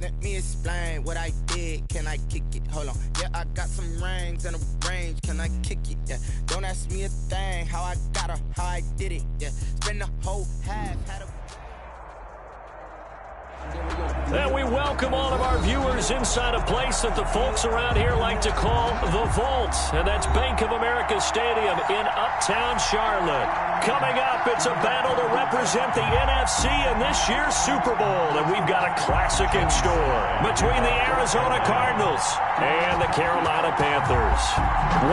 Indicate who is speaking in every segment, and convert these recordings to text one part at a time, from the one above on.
Speaker 1: Let me explain what I did. Can I kick it? Hold on. Yeah, I got some rings and a range. Can I kick it? Yeah. Don't ask me a thing. How I got her, how I did it. Yeah. Spend the whole half. Had a
Speaker 2: And we welcome all of our viewers inside a place that the folks around here like to call the Vault. And that's Bank of America Stadium in Uptown Charlotte. Coming up, it's a battle to represent the NFC in this year's Super Bowl. And we've got a classic in store between the Arizona Cardinals and the Carolina Panthers.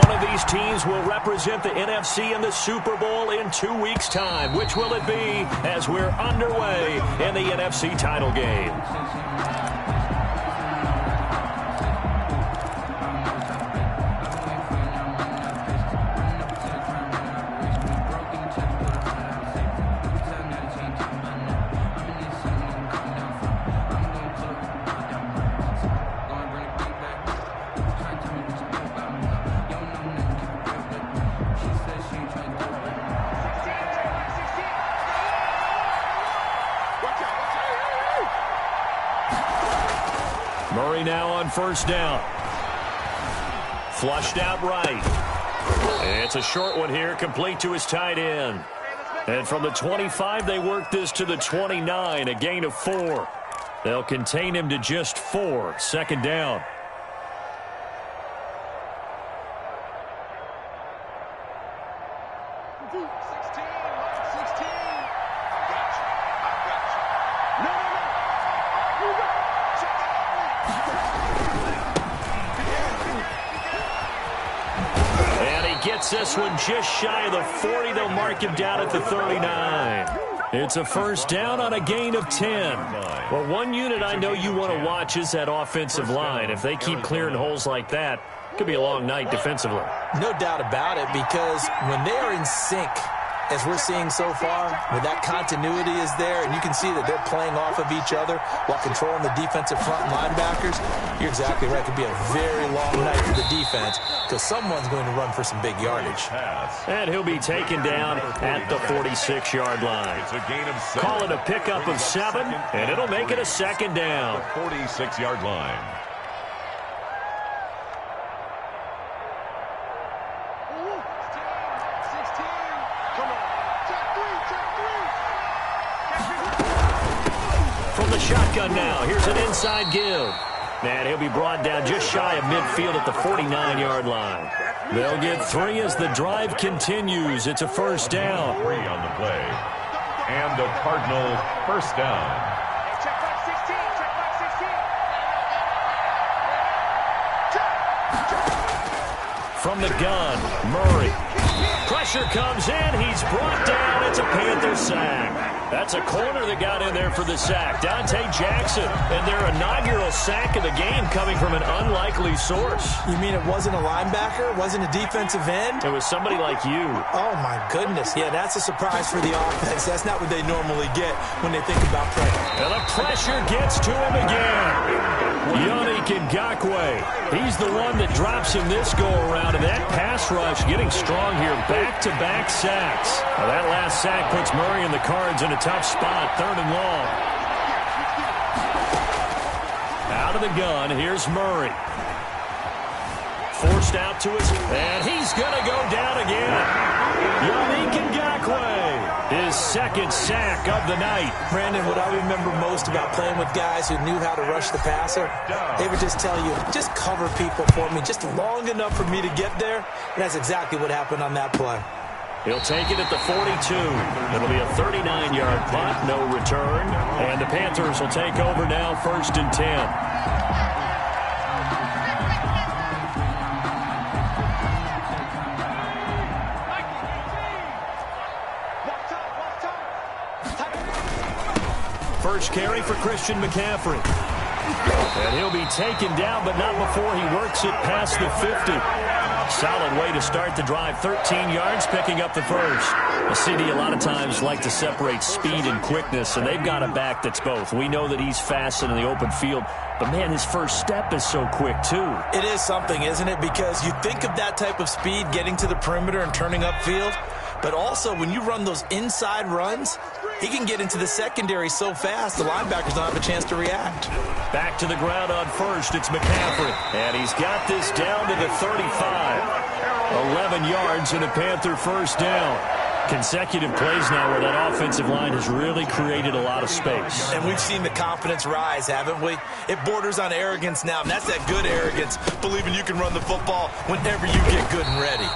Speaker 2: One of these teams will represent the NFC in the Super Bowl in 2 weeks' time. Which will it be as we're underway in the NFC title game? Murray now on first down. Flushed out right. It's a short one here, complete to his tight end. And from the 25, they work this to the 29, a gain of 4. They'll contain him to just 4, second down. Gets this one just shy of the 40. They'll mark him down at the 39. It's a first down on a gain of 10. Well, one unit I know you want to watch is that offensive line. If they keep clearing holes like that, it could be a long night defensively.
Speaker 3: No doubt about it, because when they are in sync, as we're seeing so far, when that continuity is there, and you can see that they're playing off of each other while controlling the defensive front linebackers, you're exactly right. It could be a very long night for the defense because someone's going to run for some big yardage.
Speaker 2: And he'll be taken down at the 46-yard line. Call it a pickup of 7, and it'll make it a second down.
Speaker 4: 46-yard line.
Speaker 2: Shotgun now. Here's an inside give. And he'll be brought down just shy of midfield at the 49-yard line. They'll get 3 as the drive continues. It's a first down.
Speaker 4: 3 on the play. And the Cardinal first down.
Speaker 2: From the gun, Murray. Pressure comes in. He's brought down. It's a Panther sack. That's a corner that got in there for the sack. Dante Jackson. And their inaugural sack of the game coming from an unlikely source.
Speaker 3: You mean it wasn't a linebacker? It wasn't a defensive end?
Speaker 2: It was somebody like you.
Speaker 3: Oh, my goodness. Yeah, that's a surprise for the offense. That's not what they normally get when they think about play.
Speaker 2: And the pressure gets to him again. Yannick Ngakoue. He's the one that drops him this go-around. And that pass rush getting strong here. Back-to-back sacks. Well, that last sack puts Murray and the Cards in a tough spot. 3rd and long. Out of the gun, here's Murray. Forced out to his, and he's going to go down again. Yannick Ngakoue, his second sack of the night.
Speaker 3: Brandon, what I remember most about playing with guys who knew how to rush the passer, they would just tell you, just cover people for me, just long enough for me to get there. And that's exactly what happened on that play.
Speaker 2: He'll take it at the 42. It'll be a 39-yard punt, no return. And the Panthers will take over now, 1st and 10. First carry for Christian McCaffrey. And he'll be taken down, but not before he works it past the 50. Solid way to start the drive. 13 yards, picking up the first. The CD a lot of times like to separate speed and quickness, and they've got a back that's both. We know that he's fast in the open field, but, man, his first step is so quick, too.
Speaker 3: It is something, isn't it? Because you think of that type of speed getting to the perimeter and turning upfield, But also, when you run those inside runs, he can get into the secondary so fast, the linebackers don't have a chance to react.
Speaker 2: Back to the ground on first, it's McCaffrey. And he's got this down to the 35. 11 yards and a Panther first down. Consecutive plays now where that offensive line has really created a lot of space.
Speaker 3: And we've seen the confidence rise, haven't we? It borders on arrogance now, and that's that good arrogance, believing you can run the football whenever you get good and ready.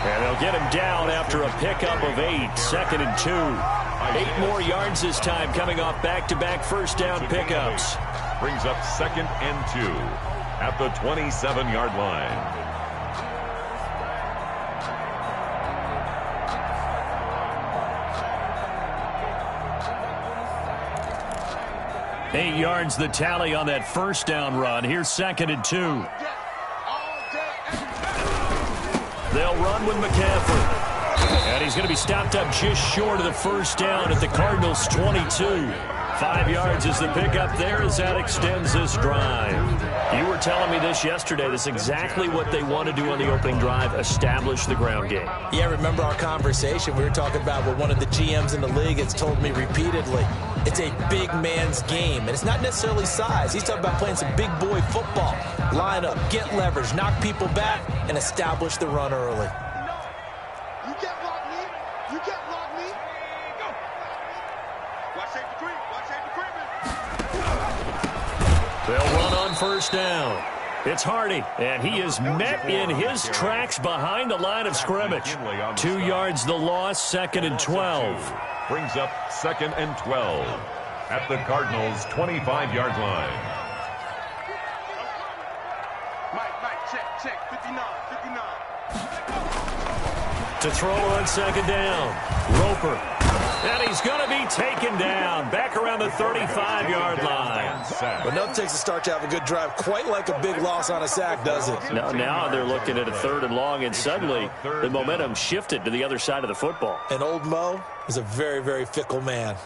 Speaker 2: And they'll get him down after a pickup of 8, 2nd and 2. 8 more yards this time coming off back-to-back first down pickups.
Speaker 4: Brings up 2nd and 2 at the 27-yard line.
Speaker 2: 8 yards the tally on that first down run. Here's 2nd and 2. They'll run with McCaffrey. And he's going to be stopped up just short of the first down at the Cardinals' 22. 5 yards is the pickup there as that extends this drive. You were telling me this yesterday. This is exactly what they want to do on the opening drive, establish the ground game.
Speaker 3: Yeah, remember our conversation. We were talking about what one of the GMs in the league has told me repeatedly. It's a big man's game, and it's not necessarily size. He's talking about playing some big boy football. Line up, get leverage, knock people back, and establish the run early.
Speaker 5: You can't block me. You can't block me. Go. Watch safety creep. Watch safety creeping.
Speaker 2: They'll run on first down. It's Hardy, and he is met in his tracks behind the line of scrimmage. 2 yards the loss, 2nd and 12.
Speaker 4: Brings up 2nd and 12 at the Cardinals' 25-yard line.
Speaker 5: Mike, check. 59.
Speaker 2: To throw on 2nd down, Roper. And he's going to be taken down back around the 35-yard line.
Speaker 3: But nothing takes a start to have a good drive quite like a big loss on a sack, does it?
Speaker 2: Now they're looking at a 3rd and long, and suddenly the momentum shifted to the other side of the football.
Speaker 3: And old Mo is a very, very fickle man.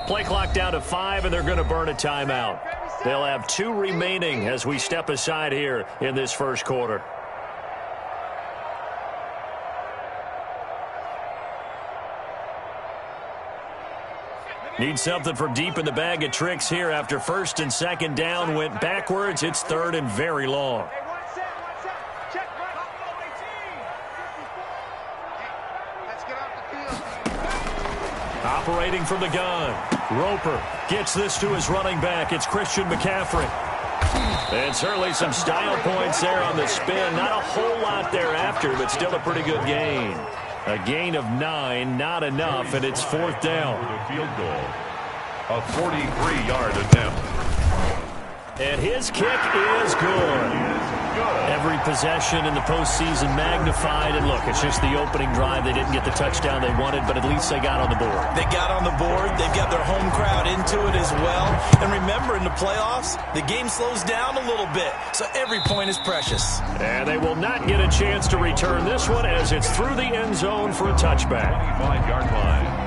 Speaker 2: Play clock down to 5, and they're going to burn a timeout. They'll have 2 remaining as we step aside here in this first quarter. Need something from deep in the bag of tricks here after 1st and 2nd down went backwards. It's 3rd and very long. Operating from the gun, Roper gets this to his running back. It's Christian McCaffrey. And certainly some style points there on the spin. Not a whole lot thereafter, but still a pretty good gain. A gain of 9, not enough, and it's 4th down.
Speaker 4: Field goal, a 43-yard attempt.
Speaker 2: And his kick is good. Every possession in the postseason magnified. And look, it's just the opening drive. They didn't get the touchdown they wanted, but at least they got on the board.
Speaker 3: They got on the board. They've got their home crowd into it as well. And remember, in the playoffs, the game slows down a little bit, so every point is precious.
Speaker 2: And they will not get a chance to return this one as it's through the end zone for a touchback.
Speaker 4: 25-yard line.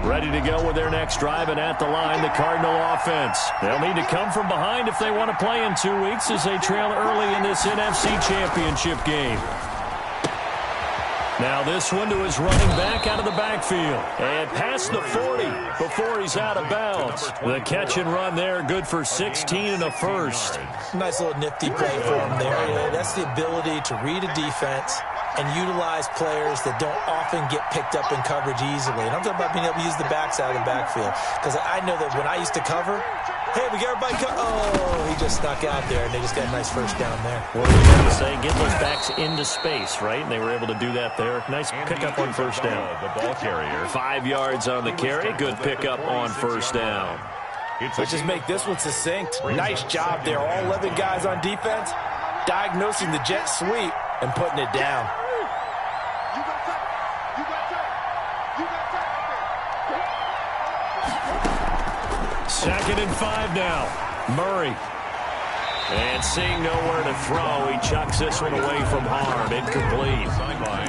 Speaker 2: Ready to go with their next drive, and at the line, the Cardinal offense. They'll need to come from behind if they want to play in 2 weeks as they trail early in this NFC Championship game. Now this one to his running back out of the backfield. And past the 40 before he's out of bounds. The catch and run there, good for 16 and a first.
Speaker 3: Nice little nifty play for him there. You know, that's the ability to read a defense and utilize players that don't often get picked up in coverage easily. And I'm talking about being able to use the backside of the backfield. Because I know that when I used to cover, Hey, we got everybody oh, he just snuck out there, and they just got a nice first down there.
Speaker 2: What do we have to say? Get those backs into space, right? And they were able to do that there. Nice pickup on first down.
Speaker 4: The ball carrier.
Speaker 2: 5 yards on the carry. Good pickup on first down.
Speaker 3: Let's just make this one succinct. Nice job there. All 11 guys on defense, diagnosing the jet sweep and putting it down.
Speaker 2: Second and 5 now. Murray. And seeing nowhere to throw, he chucks this one away from harm. Incomplete.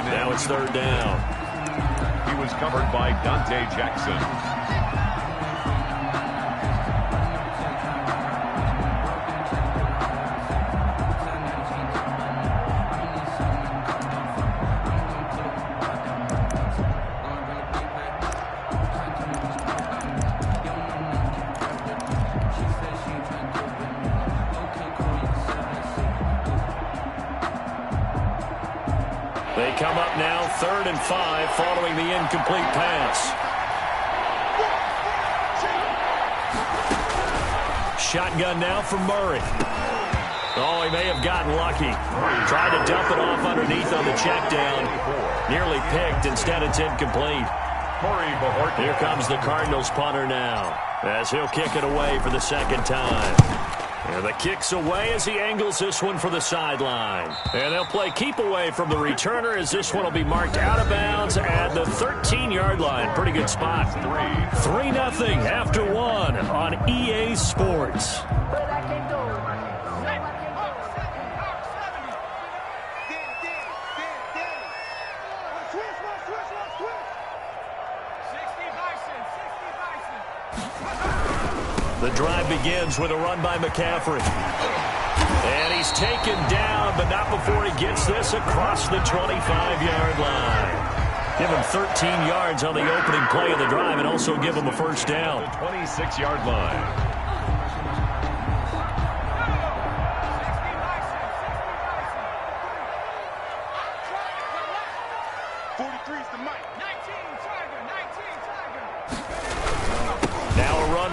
Speaker 2: Now it's third down.
Speaker 4: He was covered by Dante Jackson.
Speaker 2: They come up now, 3rd and 5, following the incomplete pass. Shotgun now for Murray. Oh, he may have gotten lucky. Tried to dump it off underneath on the check down. Nearly picked. Instead, it's incomplete. Here comes the Cardinals punter now, as he'll kick it away for the second time. And the kick's away as he angles this one for the sideline. And they'll play keep away from the returner as this one will be marked out of bounds at the 13-yard line. Pretty good spot. 3-0 after 1 on EA Sports. The drive begins with a run by McCaffrey. And he's taken down, but not before he gets this across the 25-yard line. Give him 13 yards on the opening play of the drive and also give him a first down.
Speaker 4: The 26-yard line.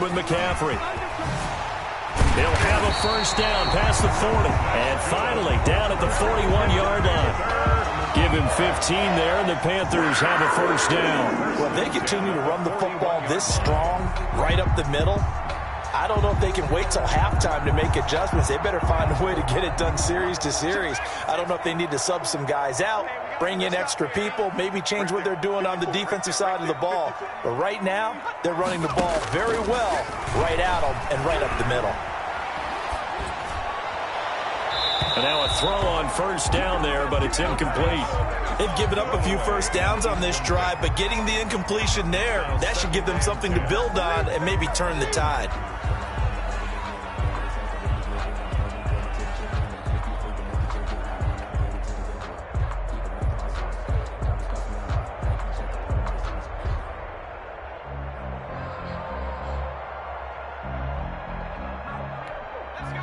Speaker 2: With McCaffrey. He'll have a first down past the 40. And finally, down at the 41-yard line. Give him 15 there, and the Panthers have a first down.
Speaker 3: Well, if they continue to run the football this strong, right up the middle, I don't know if they can wait till halftime to make adjustments. They better find a way to get it done series to series. I don't know if they need to sub some guys out, bring in extra people, maybe change what they're doing on the defensive side of the ball. But right now, they're running the ball very well right at them and right up the middle.
Speaker 2: And now a throw on first down there, but it's incomplete.
Speaker 3: They've given up a few first downs on this drive, but getting the incompletion there, that should give them something to build on and maybe turn the tide.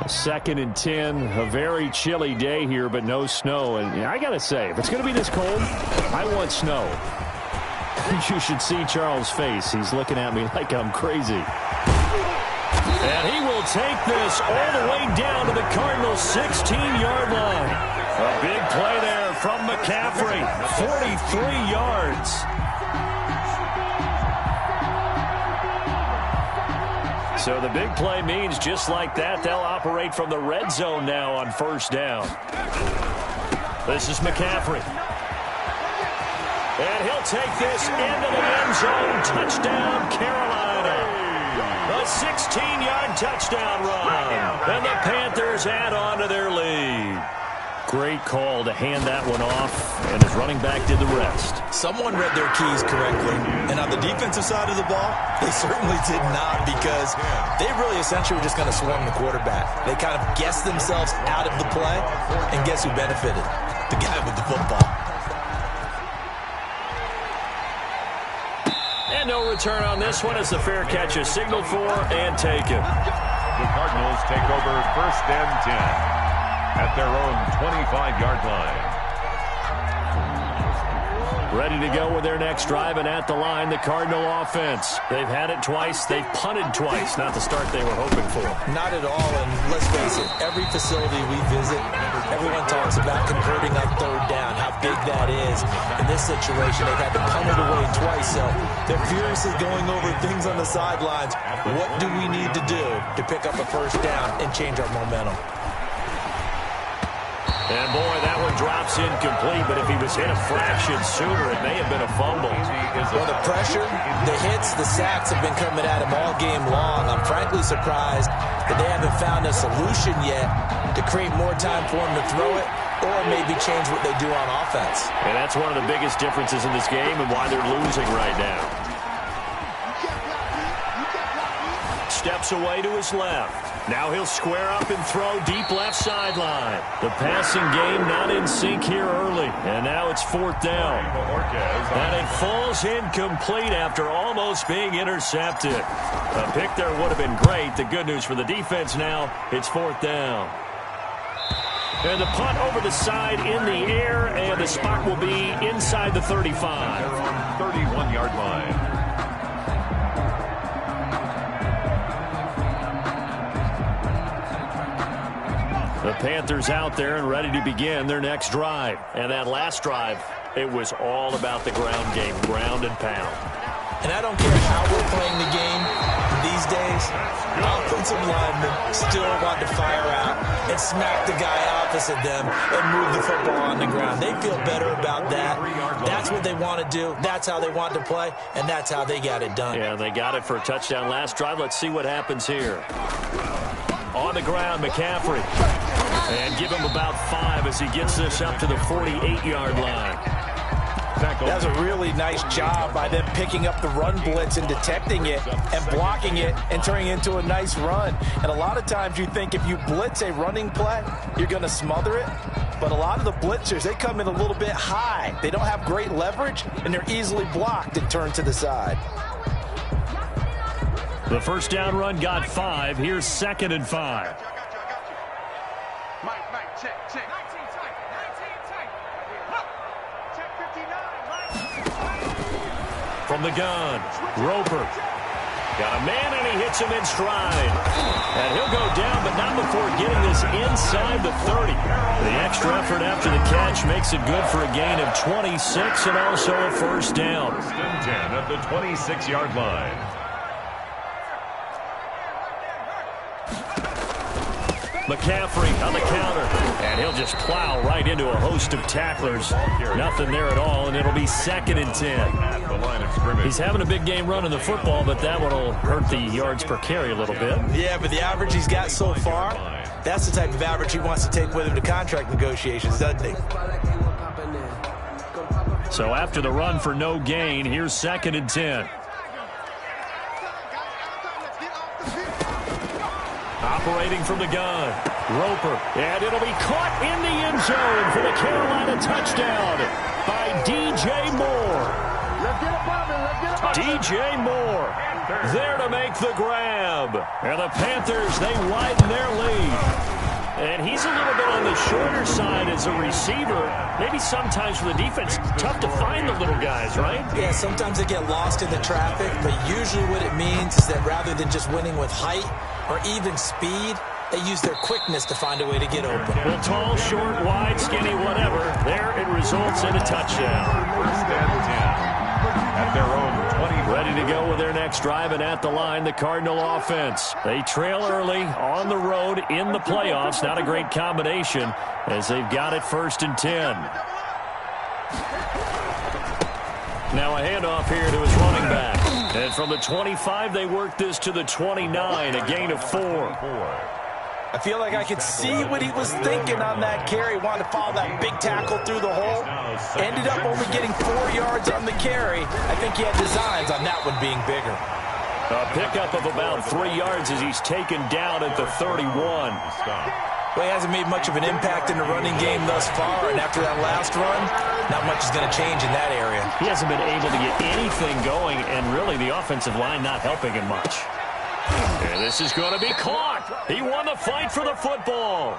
Speaker 2: Second and 10, a very chilly day here, but no snow. And I got to say, if it's going to be this cold, I want snow. You should see Charles' face. He's looking at me like I'm crazy. And he will take this all the way down to the Cardinals' 16-yard line. A big play there from McCaffrey, 43 yards. So the big play means just like that, they'll operate from the red zone now on first down. This is McCaffrey. And he'll take this into the end zone. Touchdown, Carolina. A 16-yard touchdown run. And the Panthers add on to their lead. Great call to hand that one off, and his running back did the rest.
Speaker 3: Someone read their keys correctly, and on the defensive side of the ball, they certainly did not, because they really essentially were just going to swarm the quarterback. They kind of guessed themselves out of the play, and guess who benefited? The guy with the football.
Speaker 2: And no return on this one as the fair catch is signaled for and taken.
Speaker 4: The Cardinals take over first and 10. At their own 25-yard line.
Speaker 2: Ready to go with their next drive, and at the line, the Cardinal offense. They've had it twice. They've punted twice. Not the start they were hoping for.
Speaker 3: Not at all, and let's face it, every facility we visit, everyone talks about converting on third down, how big that is. In this situation, they've had to punt it away twice, so they're furiously going over things on the sidelines. What do we need to do to pick up a first down and change our momentum?
Speaker 2: And, boy, that one drops incomplete, but if he was hit a fraction sooner, it may have been a fumble.
Speaker 3: Well, the pressure, the hits, the sacks have been coming at him all game long. I'm frankly surprised that they haven't found a solution yet to create more time for him to throw it or maybe change what they do on offense.
Speaker 2: And that's one of the biggest differences in this game and why they're losing right now. Steps away to his left. Now he'll square up and throw deep left sideline. The passing game not in sync here early. And now it's fourth down. And it falls incomplete after almost being intercepted. A pick there would have been great. The good news for the defense now, it's fourth down. And the punt over the side in the air, and the spot will be inside the 35.
Speaker 4: 31-yard line.
Speaker 2: The Panthers out there and ready to begin their next drive. And that last drive, it was all about the ground game, ground and pound.
Speaker 3: And I don't care how we're playing the game these days, offensive linemen still want to fire out and smack the guy opposite them and move the football on the ground. They feel better about that. That's what they want to do. That's how they want to play, and that's how they got it done.
Speaker 2: Yeah, they got it for a touchdown last drive. Let's see what happens here. On the ground, McCaffrey. And give him about 5 as he gets this up to the 48-yard line.
Speaker 3: That's a really nice job by them picking up the run blitz and detecting it and blocking it and turning it into a nice run. And a lot of times you think if you blitz a running play, you're going to smother it. But a lot of the blitzers, they come in a little bit high. They don't have great leverage, and they're easily blocked and turned to the side.
Speaker 2: The first down run got 5. Here's 2nd and 5.
Speaker 5: Mike, check. 19 tight. Check 59.
Speaker 2: From the gun, Roper. Got a man, and he hits him in stride. And he'll go down, but not before getting this inside the 30. The extra effort after the catch makes it good for a gain of 26 and also a first down.
Speaker 4: 10 at the 26-yard line.
Speaker 2: McCaffrey on the counter, and he'll just plow right into a host of tacklers. Nothing there at all, and it'll be 2nd and 10.
Speaker 4: At the line of scrimmage.
Speaker 2: He's having a big game running the football, but that one will hurt the yards per carry a little bit.
Speaker 3: Yeah, but the average he's got so far, that's the type of average he wants to take with him to contract negotiations, doesn't he?
Speaker 2: So after the run for no gain, here's 2nd and 10. Operating from the gun, Roper, and it'll be caught in the end zone for the Carolina touchdown by DJ Moore. DJ Moore there to make the grab. And the Panthers, they widen their lead. And he's a little bit on the shorter side as a receiver. Maybe sometimes for the defense, tough to find the little guys, right?
Speaker 3: Yeah, sometimes they get lost in the traffic, but usually what it means is that rather than just winning with height or even speed, they use their quickness to find a way to get open.
Speaker 2: Well, tall, short, wide, skinny, whatever, there it results in a touchdown.
Speaker 4: 1st and 10 at their own 20.
Speaker 2: Ready to go with their next drive, and at the line, the Cardinal offense. They trail early on the road in the playoffs. Not a great combination as they've got it 1st and 10. Now a handoff here to his running back. And from the 25, they work this to the 29, a gain of 4.
Speaker 3: I feel like I could see what he was thinking on that carry. Wanted to follow that big tackle through the hole. Ended up only getting 4 yards on the carry. I think he had designs on that one being bigger.
Speaker 2: A pickup of about 3 yards as he's taken down at the 31.
Speaker 3: Well, he hasn't made much of an impact in the running game thus far, and after that last run, not much is going to change in that area.
Speaker 2: He hasn't been able to get anything going, and really the offensive line not helping him much. And this is going to be caught. He won the fight for the football.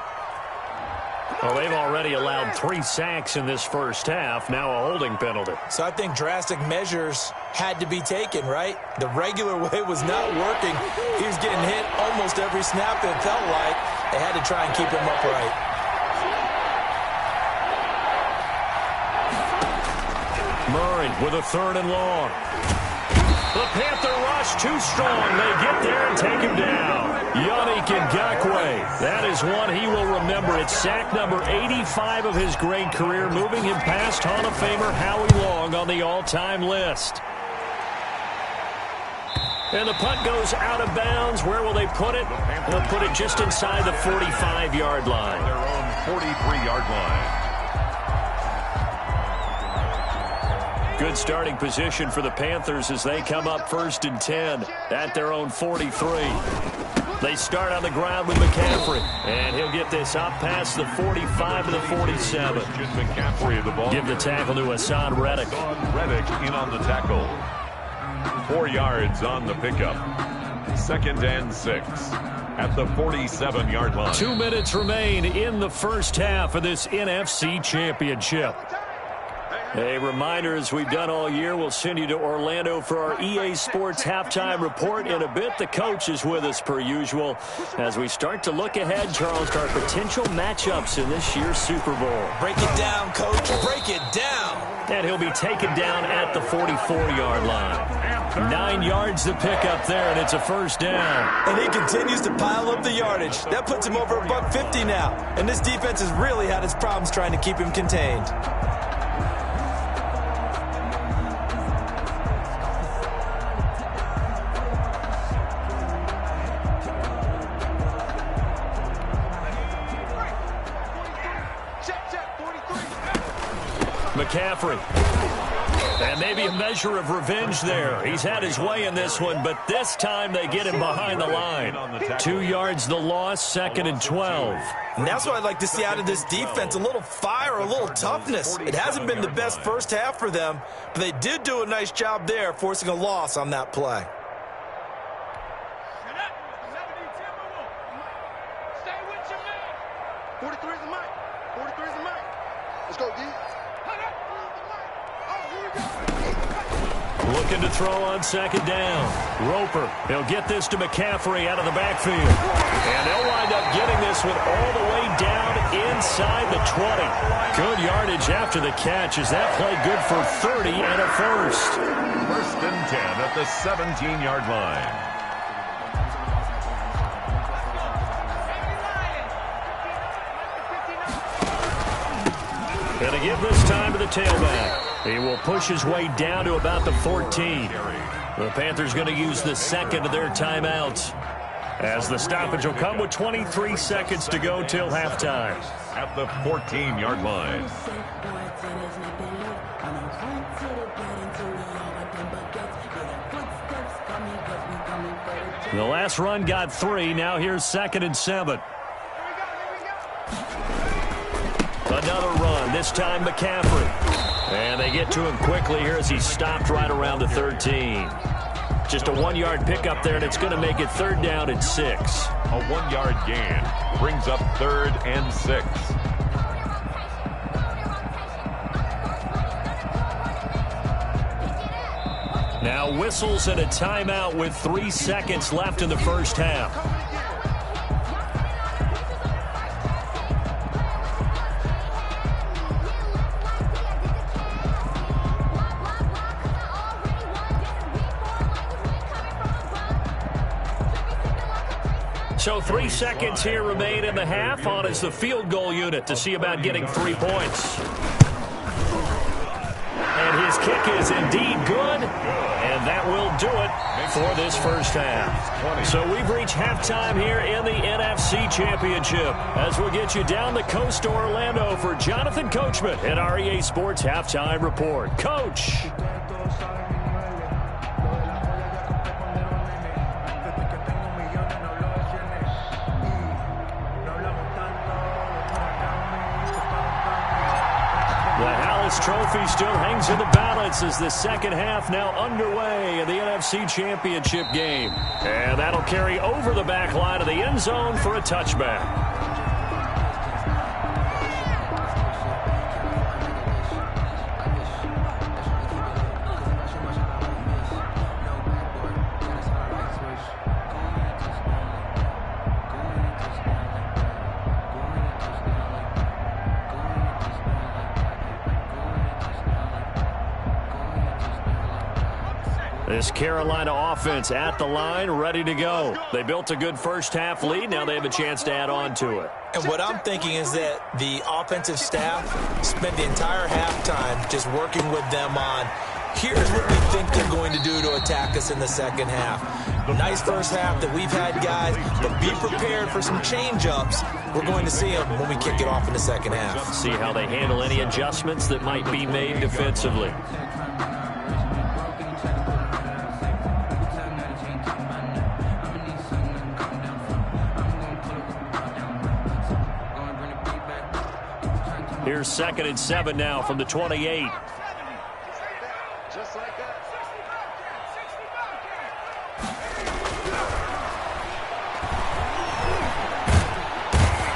Speaker 2: Well, they've already allowed 3 sacks in this first half, now a holding penalty.
Speaker 3: So I think drastic measures had to be taken, right? The regular way was not working. He was getting hit almost every snap, it felt like. They had to try and keep him upright.
Speaker 2: Murray with a 3rd and long. The Panther rush too strong. They get there and take him down. Yannick Ngakoue. That is one he will remember. It's sack number 85 of his great career, moving him past Hall of Famer Howie Long on the all-time list. And the punt goes out of bounds. Where will they put it? They'll put it just inside the 45-yard line.
Speaker 4: Their own 43-yard line.
Speaker 2: Good starting position for the Panthers as they come up 1st and 10 at their own 43. They start on the ground with McCaffrey, and he'll get this up past the 45 to the 47.
Speaker 4: McCaffrey, the ball.
Speaker 2: Give the tackle to Hassan Reddick.
Speaker 4: Reddick in on the tackle. 4 yards on the pickup. 2nd and 6 at the 47-yard line.
Speaker 2: 2 minutes remain in the first half of this NFC Championship. A reminder, as we've done all year, we'll send you to Orlando for our EA Sports halftime report. In a bit, the coach is with us per usual as we start to look ahead, Charles, to our potential matchups in this year's Super Bowl.
Speaker 3: Break it down, coach. Break it down.
Speaker 2: And he'll be taken down at the 44-yard line. 9 yards to pick up there, and it's a 1st down.
Speaker 3: And he continues to pile up the yardage. That puts him over $150 now. And this defense has really had its problems trying to keep him contained.
Speaker 2: McCaffrey. And maybe a measure of revenge there. He's had his way in this one, but this time they get him behind the line. 2 yards the loss, 2nd and 12.
Speaker 3: And that's what I'd like to see out of this defense, a little fire, a little toughness. It hasn't been the best first half for them, but they did do a nice job there, forcing a loss on that play.
Speaker 5: Stay with your man. 43 is the mic. 43 is the mic. Let's go, D.
Speaker 2: Looking to throw on 2nd down. Roper, he'll get this to McCaffrey out of the backfield. And they'll wind up getting this one all the way down inside the 20. Good yardage after the catch. Is that play good for 30 and a 1st?
Speaker 4: 1st and 10 at the 17-yard line.
Speaker 2: And to give this time to the tailback. He will push his way down to about the 14. The Panthers going to use the 2nd of their timeouts, as the stoppage will come with 23 seconds to go till halftime.
Speaker 4: At the 14-yard line.
Speaker 2: The last run got 3. Now here's 2nd and 7. Another run, this time McCaffrey. And they get to him quickly here as he's stopped right around the 13. Just a 1-yard pickup there, and it's going to make it 3rd down and 6.
Speaker 4: A 1-yard gain brings up 3rd and 6.
Speaker 2: Now whistles and a timeout with 3 seconds left in the first half. So 3 seconds here remain in the half. On is the field goal unit to see about getting 3 points. And his kick is indeed good. And that will do it for this first half. So we've reached halftime here in the NFC Championship, as we'll get you down the coast to Orlando for Jonathan Coachman at our EA Sports Halftime Report. Coach. Trophy still hangs in the balance as the second half now underway in the NFC Championship game. And that'll carry over the back line of the end zone for a touchback. This Carolina offense at the line, ready to go. They built a good first-half lead. Now they have a chance to add on to it.
Speaker 3: And what I'm thinking is that the offensive staff spent the entire halftime just working with them on, here's what we think they're going to do to attack us in the second half. Nice first half that we've had, guys, but be prepared for some change-ups. We're going to see them when we kick it off in the second half.
Speaker 2: See how they handle any adjustments that might be made defensively. Here's 2nd and 7 now from the 28.
Speaker 5: Just like that.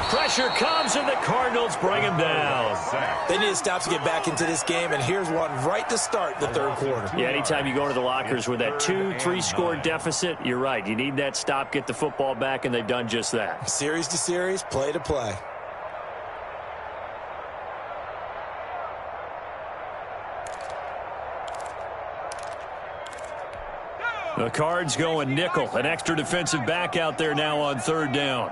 Speaker 2: Pressure comes, and the Cardinals bring him down.
Speaker 3: They need to stop to get back into this game, and here's one right to start the third quarter.
Speaker 2: Yeah, anytime you go to the lockers with that 2-3 score deficit, you're right. You need that stop, get the football back, and they've done just that.
Speaker 3: Series to series, play to play.
Speaker 2: The Cards going nickel. An extra defensive back out there now on 3rd down.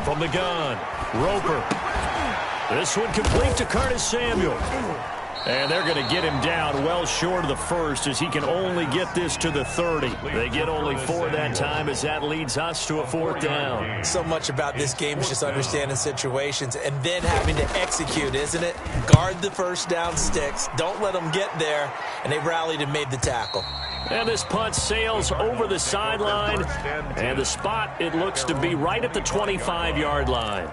Speaker 2: From the gun, Roper. This one complete to Curtis Samuel. And they're going to get him down well short of the first as he can only get this to the 30. They get only 4 that time as that leads us to a 4th down.
Speaker 3: So much about this game is just understanding situations and then having to execute, isn't it? Guard the first down sticks. Don't let them get there. And they rallied and made the tackle.
Speaker 2: And this punt sails over the sideline. And the spot, it looks to be right at the 25-yard line.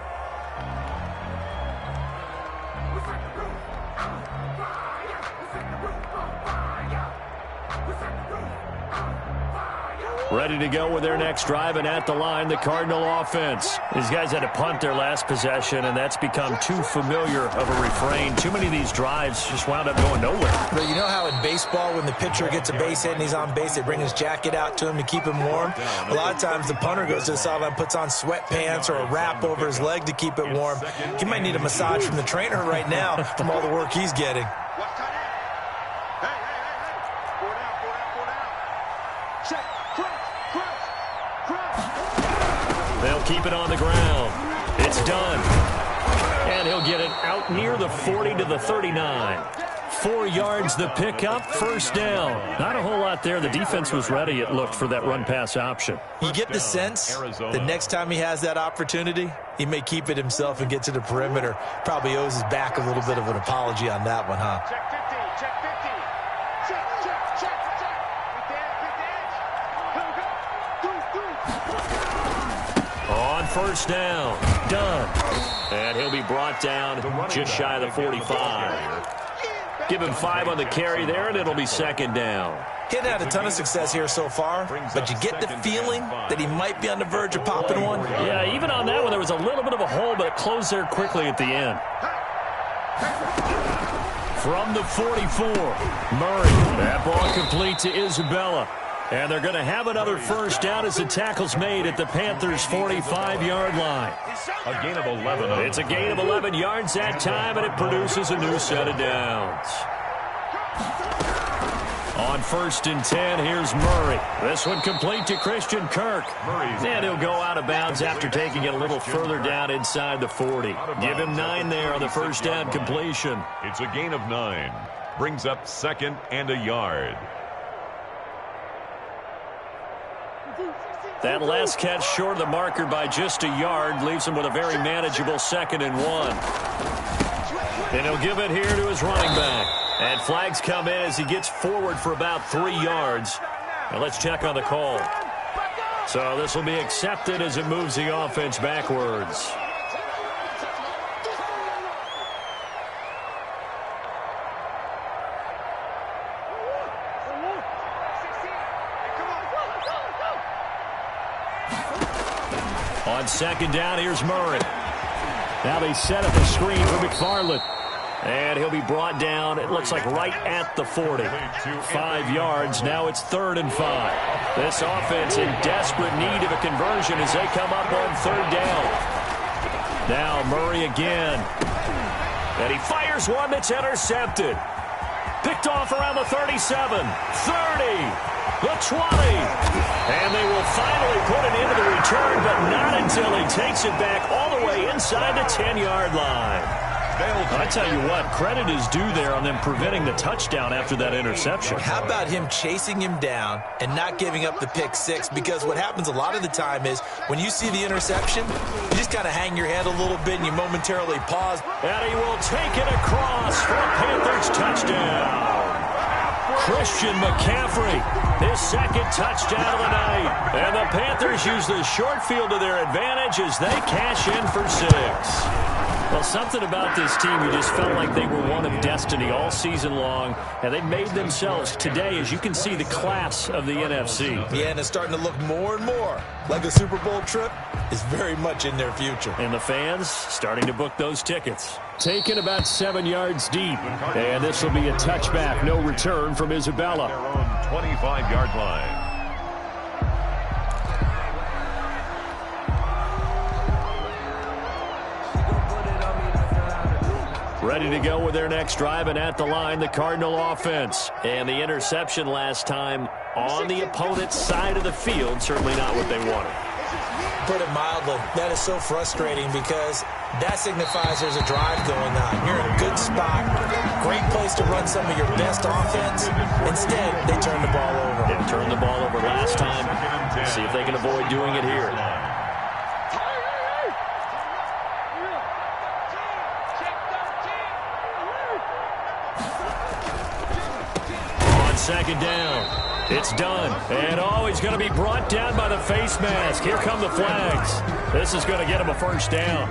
Speaker 2: Ready to go with their next drive, and at the line, the Cardinal offense. These guys had to punt their last possession, and that's become too familiar of a refrain. Too many of these drives just wound up going nowhere.
Speaker 3: But you know how in baseball, when the pitcher gets a base hit and he's on base, they bring his jacket out to him to keep him warm? A lot of times the punter goes to the sideline, puts on sweatpants or a wrap over his leg to keep it warm. He might need a massage from the trainer right now from all the work he's getting.
Speaker 2: They'll keep it on the ground. It's done. And he'll get it out near the 40 to the 39. 4 yards the pickup, 1st down. Not a whole lot there. The defense was ready, it looked, for that run-pass option.
Speaker 3: You get the sense the next time he has that opportunity, he may keep it himself and get to the perimeter. Probably owes his back a little bit of an apology on that one, huh?
Speaker 5: Check 50, check 50. Check, check, check, check.
Speaker 2: On 1st down, done. And he'll be brought down just shy of the 45. Give him 5 on the carry there, and it'll be 2nd down.
Speaker 3: He hadn't had a ton of success here so far, but you get the feeling that he might be on the verge of popping one.
Speaker 2: Yeah, even on that one, there was a little bit of a hole, but it closed there quickly at the end. From the 44, Murray. That ball complete to Isabella. And they're going to have another 1st down as the tackle's made at the Panthers' 45-yard line.
Speaker 4: A gain of 11.
Speaker 2: It's a gain of 11 yards that time, and it produces a new set of downs. On 1st and 10, here's Murray. This one complete to Christian Kirk. And he'll go out of bounds after taking it a little further down inside the 40. Give him 9 there on the 1st down completion.
Speaker 4: It's a gain of 9. Brings up 2nd and a yard.
Speaker 2: That last catch short of the marker by just a yard leaves him with a very manageable 2nd and 1. And he'll give it here to his running back. And flags come in as he gets forward for about 3 yards. And let's check on the call. So this will be accepted as it moves the offense backwards. On 2nd down, here's Murray. Now they set up a screen for McFarland. And he'll be brought down, it looks like right at the 40. 5 yards, now it's 3rd and 5. This offense in desperate need of a conversion as they come up on 3rd down. Now Murray again. And he fires one that's intercepted. Picked off around the 37, 30, the 20. And they will finally put it into the return, but not until he takes it back all the way inside the 10-yard line. I tell you what, credit is due there on them preventing the touchdown after that interception.
Speaker 3: How about him chasing him down and not giving up the pick six? Because what happens a lot of the time is when you see the interception, you just kind of hang your head a little bit and you momentarily pause.
Speaker 2: And he will take it across for a Panthers touchdown. Christian McCaffrey, his second touchdown of the night. And the Panthers use the short field to their advantage as they cash in for 6. Well, something about this team, you just felt like they were one of destiny all season long, and they made themselves today, as you can see, the class of the NFC.
Speaker 3: Yeah, and it's starting to look more and more like a Super Bowl trip is very much in their future.
Speaker 2: And the fans starting to book those tickets. Taken about 7 yards deep, and this will be a touchback, no return from Isabella.
Speaker 4: Their own 25-yard line.
Speaker 2: Ready to go with their next drive, and at the line, the Cardinal offense. And the interception last time on the opponent's side of the field, certainly not what they wanted.
Speaker 3: Put it mildly, that is so frustrating because that signifies there's a drive going on. You're in a good spot, great place to run some of your best offense. Instead, they turn the ball over.
Speaker 2: Yeah, turned the ball over last time. See if they can avoid doing it here. Second down. It's done. And he's going to be brought down by the face mask. Here come the flags. This is going to get him a first down.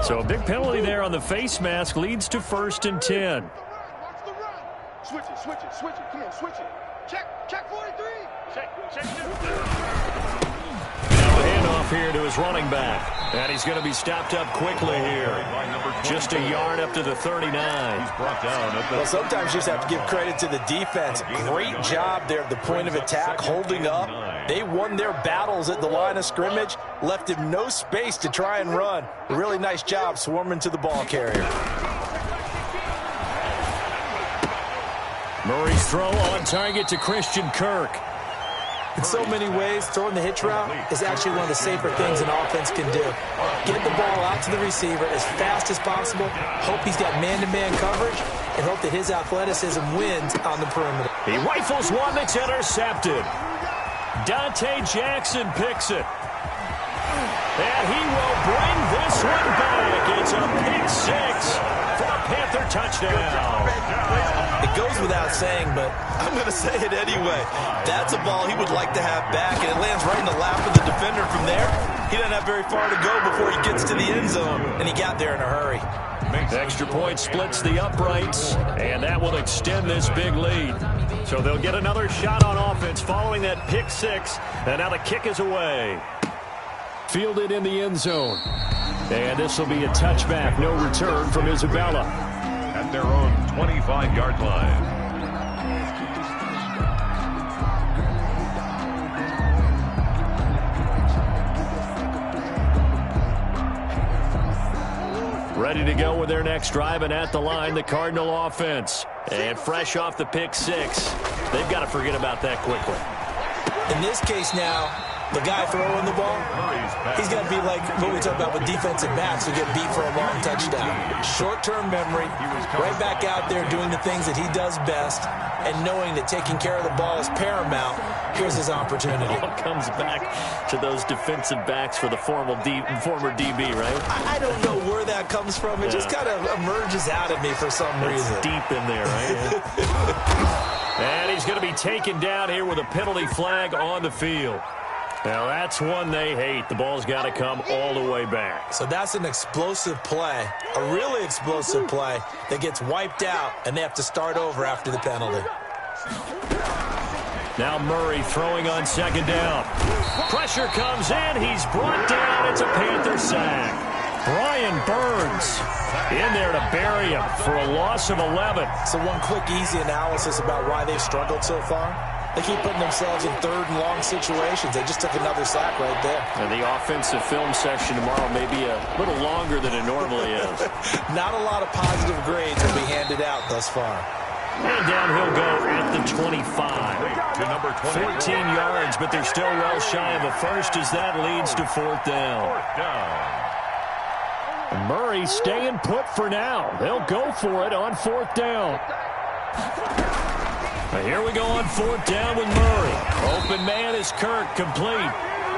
Speaker 2: So a big penalty there on the face mask leads to 1st and 10.
Speaker 5: Switch it. Come on, switch it. Check 43. Check.
Speaker 2: Now a handoff here to his running back. And he's going to be stopped up quickly here. Just a yard up to the 39.
Speaker 4: He's brought down at the
Speaker 3: Well, sometimes you just have to give credit to the defense. Great job there at the point of attack, holding up. They won their battles at the line of scrimmage, left him no space to try and run. A really nice job swarming to the ball carrier.
Speaker 2: Murray's throw on target to Christian Kirk.
Speaker 3: In so many ways, throwing the hitch route is actually one of the safer things an offense can do. Get the ball out to the receiver as fast as possible, hope he's got man-to-man coverage, and hope that his athleticism wins on the perimeter.
Speaker 2: He rifles one that's intercepted. Dante Jackson picks it. And he will bring this one back. It's a pick 6 for a Panther touchdown.
Speaker 3: It goes without saying, but I'm going to say it anyway. That's a ball he would like to have back, and it lands right in the lap of the defender from there. He doesn't have very far to go before he gets to the end zone, and he got there in a hurry.
Speaker 2: Extra point splits the uprights, and that will extend this big lead. So they'll get another shot on offense following that pick 6, and now the kick is away. Fielded in the end zone. And this will be a touchback, no return from Isabella.
Speaker 4: At their own 25-yard line.
Speaker 2: Ready to go with their next drive, and at the line, the Cardinal offense. And fresh off the pick 6, they've got to forget about that quickly.
Speaker 3: In this case now, the guy throwing the ball, he's got to be like what we talk about with defensive backs who get beat for a long touchdown. Short-term memory, right back out there doing the things that he does best, and knowing that taking care of the ball is paramount. Here's his opportunity.
Speaker 2: It all comes back to those defensive backs for the former DB, right?
Speaker 3: I don't know where that comes from. It just kind of emerges out of me for some reason.
Speaker 2: It's deep in there, right? And he's going to be taken down here with a penalty flag on the field. Now, that's one they hate. The ball's got to come all the way back.
Speaker 3: So that's an explosive play, a really explosive play that gets wiped out, and they have to start over after the penalty.
Speaker 2: Now Murray throwing on second down. Pressure comes in. He's brought down. It's a Panther sack. Brian Burns in there to bury him for a loss of 11.
Speaker 3: So one quick, easy analysis about why they've struggled so far. They keep putting themselves in third and long situations. They just took another sack right there.
Speaker 2: And the offensive film session tomorrow may be a little longer than it normally is.
Speaker 3: Not a lot of positive grades will be handed out thus far.
Speaker 2: And down he'll go at the 25.
Speaker 4: To number 20.
Speaker 2: 14 yards, but they're still well shy of a first as that leads to fourth down.
Speaker 4: Fourth down.
Speaker 2: Murray staying put for now. They'll go for it on fourth down. Here we go on fourth down with Murray. Open man is Kirk, complete.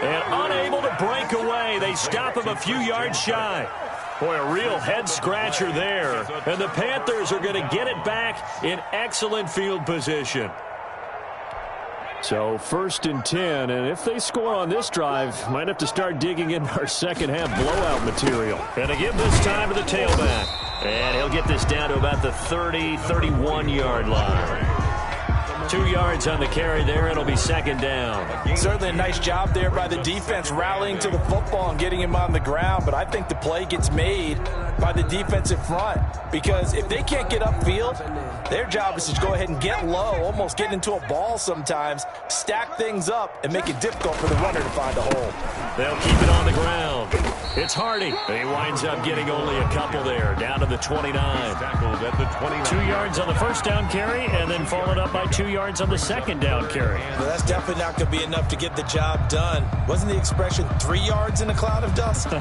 Speaker 2: And unable to break away. They stop him a few yards shy. Boy, a real head-scratcher there. And the Panthers are going to get it back in excellent field position. So first and 10, and if they score on this drive, might have to start digging in our second-half blowout material. And to give this time to the tailback. And he'll get this down to about the 30, 31-yard line. 2 yards on the carry there. It'll be second down.
Speaker 3: Certainly a nice job there by the defense rallying to the football and getting him on the ground. But I think the play gets made by the defensive front. Because if they can't get upfield, their job is to go ahead and get low, almost get into a ball sometimes, stack things up, and make it difficult for the runner to find a hole.
Speaker 2: They'll keep it on the ground. It's Hardy. He winds up getting only a couple there, down to the 29.
Speaker 4: Tackled at the 29.
Speaker 2: 2 yards on the first down carry, and then followed up by 2 yards on the second down carry.
Speaker 3: Well, that's definitely not going to be enough to get the job done. Wasn't the expression 3 yards in a cloud of dust?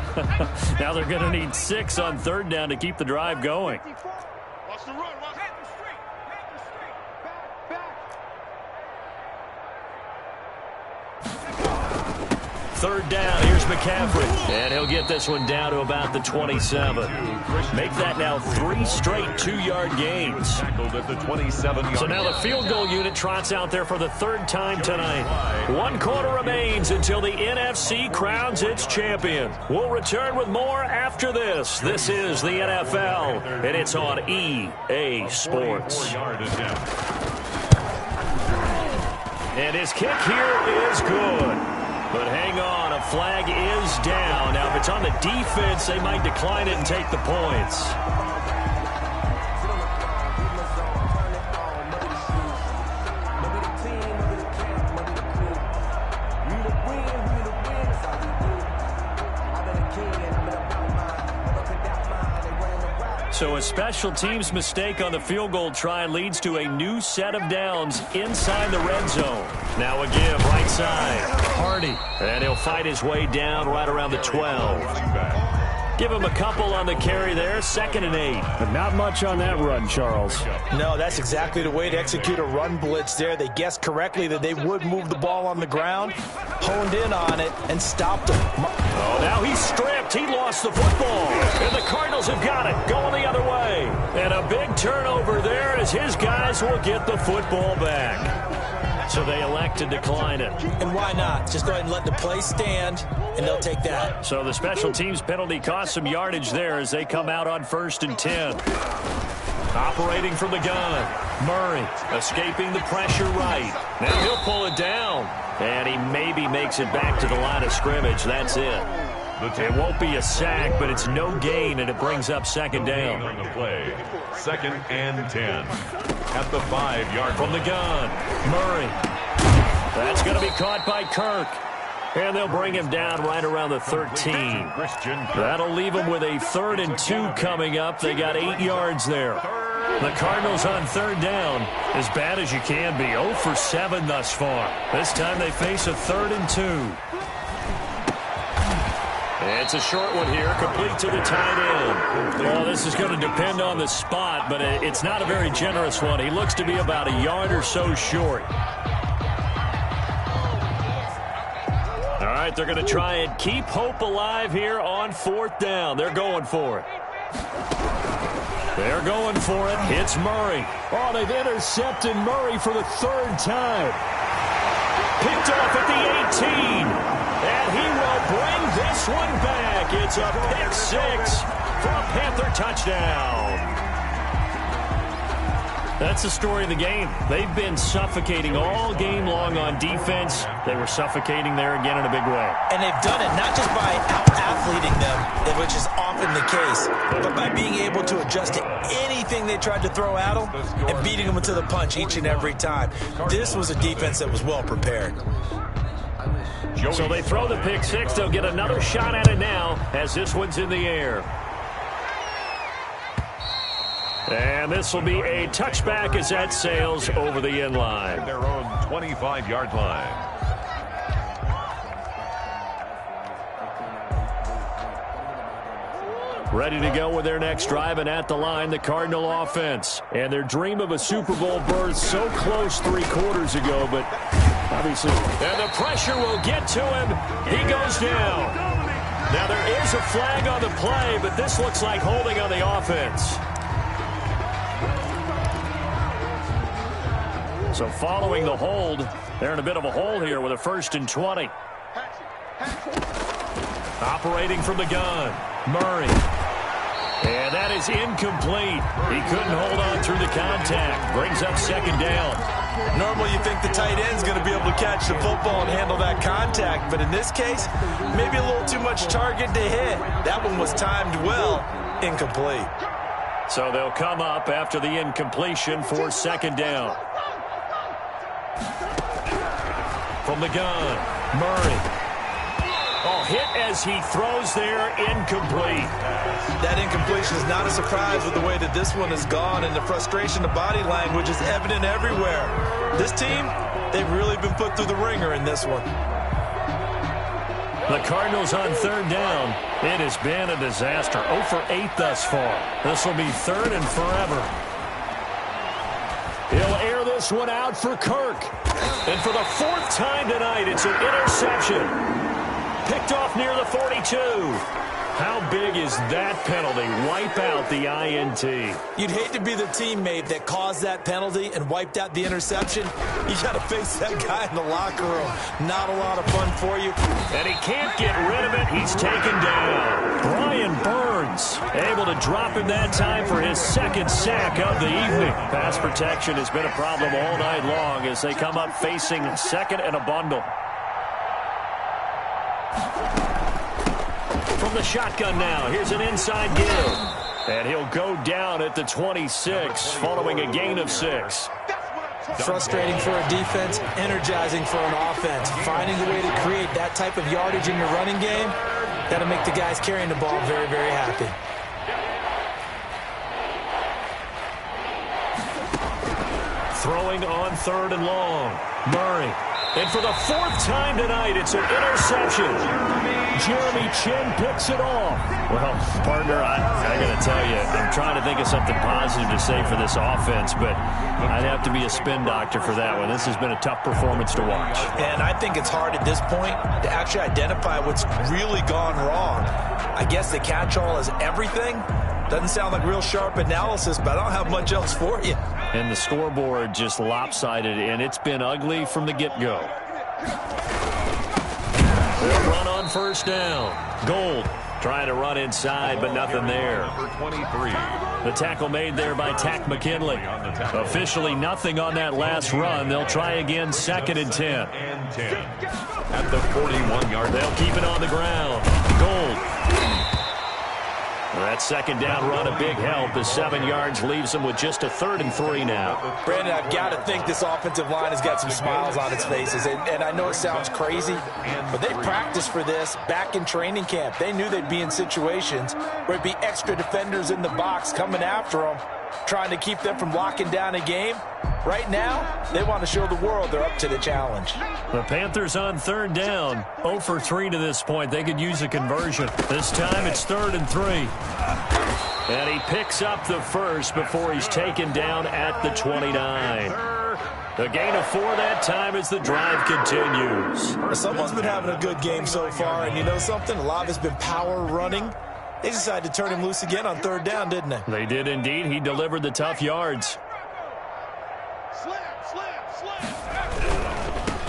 Speaker 2: Now they're going to need 6 on third down to keep the drive going.
Speaker 5: Watch the run. Watch the street.
Speaker 2: Third down, here's McCaffrey. And he'll get this one down to about the 27. Make that now 3 straight 2-yard gains.
Speaker 4: Tackled at the 27-yard.
Speaker 2: So now the field goal unit trots out there for the third time tonight. 1 quarter remains until the NFC crowns its champion. We'll return with more after this. This is the NFL, and it's on EA Sports. And his kick here is good. But hang on, a flag is down. Now, if it's on the defense, they might decline it and take the points. So a special teams mistake on the field goal try leads to a new set of downs inside the red zone. Now a give, right side. Hardy. And he'll fight his way down right around the 12. Give him a couple on the carry there, 2nd and 8. But not much on that run, Charles.
Speaker 3: No, that's exactly the way to execute a run blitz there. They guessed correctly that they would move the ball on the ground, honed in on it, and stopped him.
Speaker 2: Oh, now he's stripped. He lost the football. And the Cardinals have got it, going the other way. And a big turnover there as his guys will get the football back. So they elect to decline it.
Speaker 3: And why not? Just go ahead and let the play stand, and they'll take that.
Speaker 2: So the special teams penalty cost some yardage there as they come out on 1st and 10. Operating from the gun. Murray escaping the pressure right. Now he'll pull it down. And he maybe makes it back to the line of scrimmage. That's it. It won't be a sack, but it's no gain, and it brings up 2nd down.
Speaker 4: On the play, 2nd and 10. At the 5-yard
Speaker 2: from the gun. Murray. That's going to be caught by Kirk. And they'll bring him down right around the 13. That'll leave him with a 3rd and 2 coming up. They got 8 yards there. The Cardinals on 3rd down, as bad as you can be. 0 for 7 thus far. This time they face a 3rd and 2. It's a short one here, complete to the tight end. Well, this is going to depend on the spot, but it's not a very generous one. He looks to be about a yard or so short. All right, they're going to try and keep hope alive here on 4th down. They're going for it. They're going for it. It's Murray. Oh, they've intercepted Murray for the 3rd time. Picked off at the 18. And he will bring this one back. It's a pick 6 for a Panther touchdown. That's the story of the game. They've been suffocating all game long on defense. They were suffocating there again in a big way.
Speaker 3: And they've done it not just by out-athleting them, which is often the case, but by being able to adjust to anything they tried to throw at them and beating them to the punch each and every time. This was a defense that was well prepared.
Speaker 2: So they throw the pick six. They'll get another shot at it now as this one's in the air. And this will be a touchback as that sails over the end line.
Speaker 4: Their own 25-yard line.
Speaker 2: Ready to go with their next drive, and at the line, the Cardinal offense. And their dream of a Super Bowl berth so close 3 quarters ago, but obviously. And the pressure will get to him. He goes down. Now there is a flag on the play, but this looks like holding on the offense. So following the hold, they're in a bit of a hole here with a 1st and 20. Operating from the gun, Murray. And that is incomplete. He couldn't hold on through the contact. Brings up 2nd down.
Speaker 3: Normally you think the tight end's going to be able to catch the football and handle that contact, but in this case, maybe a little too much target to hit. That one was timed well, incomplete.
Speaker 2: So they'll come up after the incompletion for 2nd down. From the gun, Murray. Oh, hit as he throws there, incomplete.
Speaker 3: That incompletion is not a surprise with the way that this one has gone, and the frustration of body language is evident everywhere. This team, they've really been put through the ringer in this one.
Speaker 2: The Cardinals on 3rd down. It has been a disaster. 0 for 8 thus far. This will be 3rd and forever. He'll air this one out for Kirk. And for the 4th time tonight, it's an interception. Picked off near the 42. How big is that penalty? Wipe out the INT.
Speaker 3: You'd hate to be the teammate that caused that penalty and wiped out the interception. You got to face that guy in the locker room. Not a lot of fun for you.
Speaker 2: And he can't get rid of it. He's taken down. Brian Burns able to drop him that time for his 2nd sack of the evening. Pass protection has been a problem all night long as they come up facing 2nd and a bundle. From the shotgun now, here's an inside give. And he'll go down at the 26, following a gain of 6.
Speaker 3: Frustrating for a defense, energizing for an offense. Finding a way to create that type of yardage in your running game, that'll make the guys carrying the ball very, very happy.
Speaker 2: Throwing on 3rd and long, Murray. And for the 4th time tonight, it's an interception. Jeremy Chin picks it off. Well, partner, I got to tell you, I'm trying to think of something positive to say for this offense, but I'd have to be a spin doctor for that one. This has been a tough performance to watch.
Speaker 3: And I think it's hard at this point to actually identify what's really gone wrong. I guess the catch-all is everything. Doesn't sound like real sharp analysis, but I don't have much else for you.
Speaker 2: And the scoreboard just lopsided, and it's been ugly from the get-go. They'll run on 1st down. Gold trying to run inside, but nothing there.
Speaker 4: Number 23.
Speaker 2: The tackle made there by Tack McKinley. Officially nothing on that last run. They'll try again 2nd and 10.
Speaker 4: And 10. At the 41-yard.
Speaker 2: They'll keep it on the ground. Gold. That 2nd down run a big help as 7 yards leaves them with just a 3rd and 3 now.
Speaker 3: Brandon, I've got to think this offensive line has got some smiles on its faces. And I know it sounds crazy, but they practiced for this back in training camp. They knew they'd be in situations where it'd be extra defenders in the box coming after them, trying to keep them from locking down a game. Right now, they want to show the world they're up to the challenge.
Speaker 2: The Panthers on 3rd down. 0 for 3 to this point. They could use a conversion. This time it's 3rd and 3. And he picks up the 1st before he's taken down at the 29. A gain of 4 that time as the drive continues.
Speaker 3: Someone's been having a good game so far, and you know something? A lot of it's been power running. They decided to turn him loose again on 3rd down, didn't they?
Speaker 2: They did indeed. He delivered the tough yards.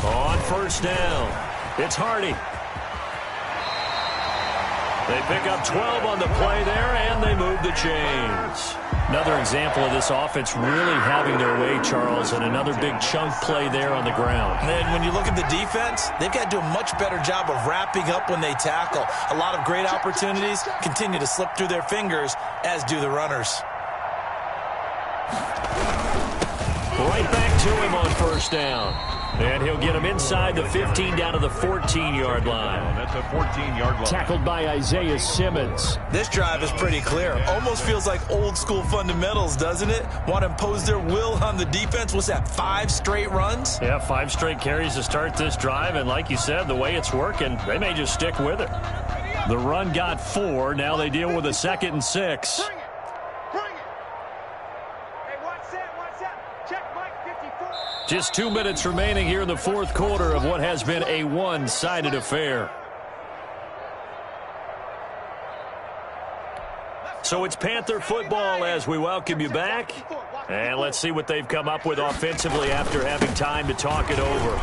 Speaker 2: On 1st down, it's Hardy. They pick up 12 on the play there, and they move the chains. Another example of this offense really having their way, Charles, and another big chunk play there on the ground.
Speaker 3: And when you look at the defense, they've got to do a much better job of wrapping up when they tackle. A lot of great opportunities continue to slip through their fingers, as do the runners.
Speaker 2: Right back to him on first down. And he'll get him inside the 15 down to the 14-yard line.
Speaker 4: That's a 14-yard line.
Speaker 2: Tackled by Isaiah Simmons.
Speaker 3: This drive is pretty clear. Almost feels like old-school fundamentals, doesn't it? Want to impose their will on the defense. What's that, 5 straight runs?
Speaker 2: Yeah, 5 straight carries to start this drive. And like you said, the way it's working, they may just stick with it. The run got 4. Now they deal with a 2nd and 6. Just 2 minutes remaining here in the fourth quarter of what has been a one-sided affair. So it's Panther football as we welcome you back. And let's see what they've come up with offensively after having time to talk it over.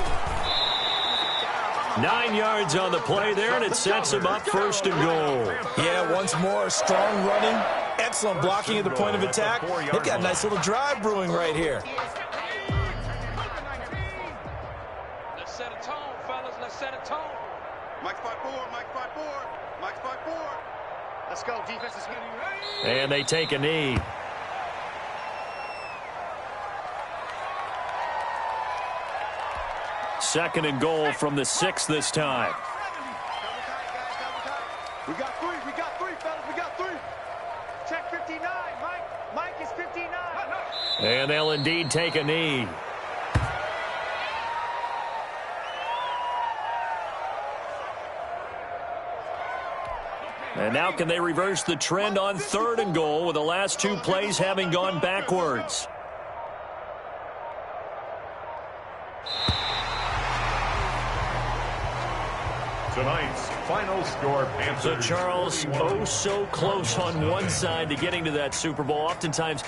Speaker 2: 9 yards on the play there, and it sets them up 1st and goal.
Speaker 3: Yeah, once more, strong running, excellent blocking at the point of attack. They've got a nice little drive brewing right here.
Speaker 5: Set a tone, fellas. Let's set a tone. Mike's 5-4. Mike's 5-4. Mike's 5-4. Let's go. Defense is getting ready.
Speaker 2: And they take a knee. Second and goal from the 6 this time.
Speaker 5: We got 3. We got 3, fellas. We got 3. Check 59. Mike is 59.
Speaker 2: And they'll indeed take a knee. And now can they reverse the trend on 3rd and goal with the last 2 plays having gone backwards?
Speaker 4: Tonight's final score, Panthers.
Speaker 2: So, Charles, oh so close on one side to getting to that Super Bowl. Oftentimes